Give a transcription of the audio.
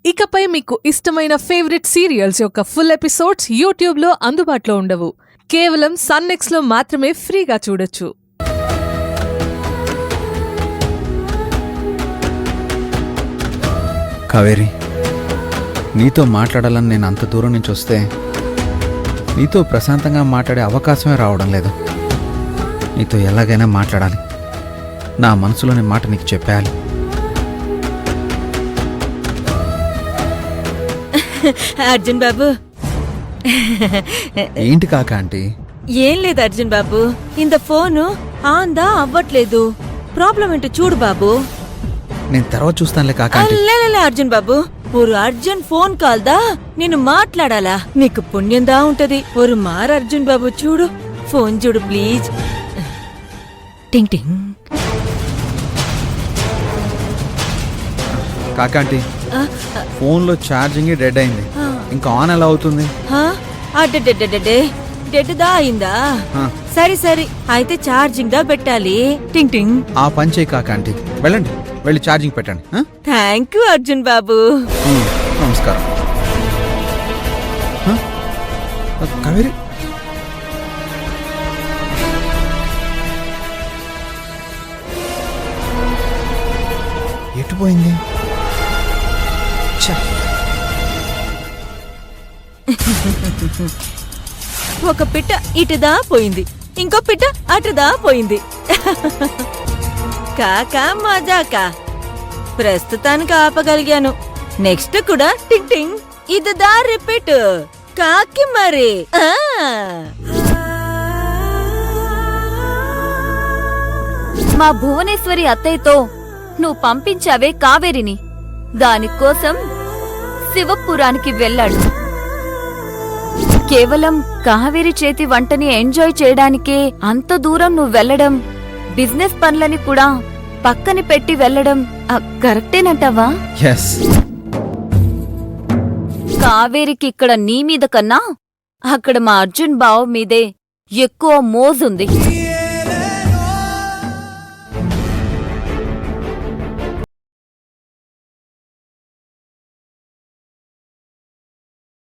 ఇకపై మీకు ఇష్టమైన ఫేవరెట్ సీరియల్స్ యొక్క ఫుల్ ఎపిసోడ్స్ యూట్యూబ్లో అందుబాటులో ఉండవు. కేవలం సన్నెక్స్లో మాత్రమే ఫ్రీగా చూడొచ్చు. కావేరి, నీతో మాట్లాడాలని నేను అంత దూరం నుంచి వస్తే నీతో ప్రశాంతంగా మాట్లాడే అవకాశమే రావడం లేదు. నీతో ఎలాగైనా మాట్లాడాలి. నా మనసులోని మాట నీకు చెప్పేయాలి. అర్జున్ బాబు. ఏంటి కాక ఆంటీ? ఏం లేదు అర్జున్ బాబు, ఇంత ఫోను ఆందా అవ్వట్లేదు. ప్రాబ్లం ఏంటో చూడు బాబు. నేను తర్వాత చూస్తానులే కాక ఆంటీ. అర్జున్ బాబు, ஒரு అర్జున్ ఫోన్ కాల్ దా, నేను మాట్లాడాలా. నీకు పుణ్యం దా ఉంటది. ஒரு మార్ అర్జున్ బాబు, చూడు ఫోన్ చూడు ప్లీజ్. టింగ్ టింగ్. కాకాంటీ, ఫోన్లో ఛార్జింగ్ డెడ్ అయింది. ఇంకా ఆన్ ఎలా అవుతుంది? డెడ్ దా అయిందా? సరే సరే, అయితే ఛార్జింగ్ దా పెట్టాలి. టింగ్ టింగ్. ఆ పని చేయి కాకాంటీ. వెళ్ళండి, వెళ్ళి ఛార్జింగ్ పెట్టండి. థ్యాంక్ యూ అర్జున్ బాబు. నమస్కారం. కావేరి, ఎటు పోయింది? ఒక పిట్ట ఇటుదా పోయింది, ఇంకో పిట్ట అటుదా పోయింది. కాకా మజాకా, ప్రస్తుతానికి ఆపగలిగాను. నెక్స్ట్ కూడా టింగ్ టింగ్. ఇదిదా రిపీట్. కాకి మరి. మా భువనేశ్వరి అత్తయ్యతో నువ్వు పంపించావే కావేరిని, దానికోసం శివపురానికి వెళ్ళాడు. కేవలం కావేరి చేతి వంటని ఎంజాయ్ చేయడానికే అంత దూరం నువ్వు వెళ్ళడం, బిజినెస్ పనులని కూడా పక్కని పెట్టి వెళ్ళడం కరెక్టేనంటావా? కావేరికి ఇక్కడ నీ మీద కన్నా అక్కడ మా అర్జున్ బావ మీదే ఎక్కువ మోజుంది.